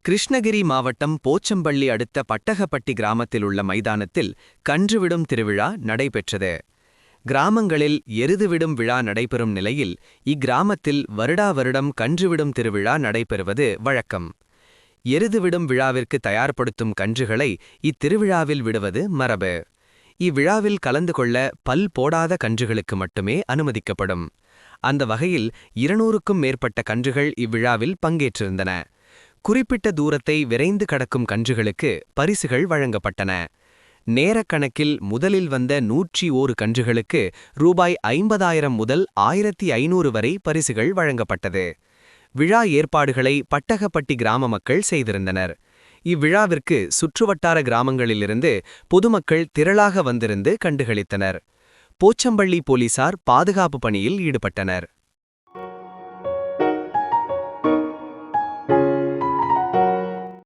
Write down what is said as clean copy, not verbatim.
கிருஷ்ணகிரி மாவட்டம் போச்சம்பள்ளி அடுத்த பட்டகப்பட்டி கிராமத்தில் உள்ள மைதானத்தில் கன்றுவிடும் திருவிழா நடைபெற்றது. கிராமங்களில் எருதுவிடும் விழா நடைபெறும் நிலையில் இக்கிராமத்தில் வருடா வருடம் கன்றுவிடும் திருவிழா நடைபெறுவது வழக்கம். எருதுவிடும் விழாவிற்கு தயார்படுத்தும் கன்றுகளை இத்திருவிழாவில் விடுவது மரபு. இவ்விழாவில் கலந்து கொள்ள பல் போடாத கன்றுகளுக்கு மட்டுமே அனுமதிக்கப்படும். அந்த வகையில் 200க்கும் மேற்பட்ட கன்றுகள் இவ்விழாவில் பங்கேற்றிருந்தன. குறிப்பிட்ட தூரத்தை விரைந்து கடக்கும் கன்றுகளுக்கு பரிசுகள் வழங்கப்பட்டன. நேரக்கணக்கில் முதலில் வந்த 101 கன்றுகளுக்கு ரூபாய் 50,000 முதல் 1,500 வரை பரிசுகள் வழங்கப்பட்டது. விழா ஏற்பாடுகளை பட்டகப்பட்டி கிராம மக்கள் செய்திருந்தனர். இவ்விழாவிற்கு சுற்றுவட்டார கிராமங்களிலிருந்து பொதுமக்கள் திரளாக வந்திருந்து கண்டுகளித்தனர். போச்சம்பள்ளி போலீசார் பாதுகாப்பு பணியில் ஈடுபட்டனர்.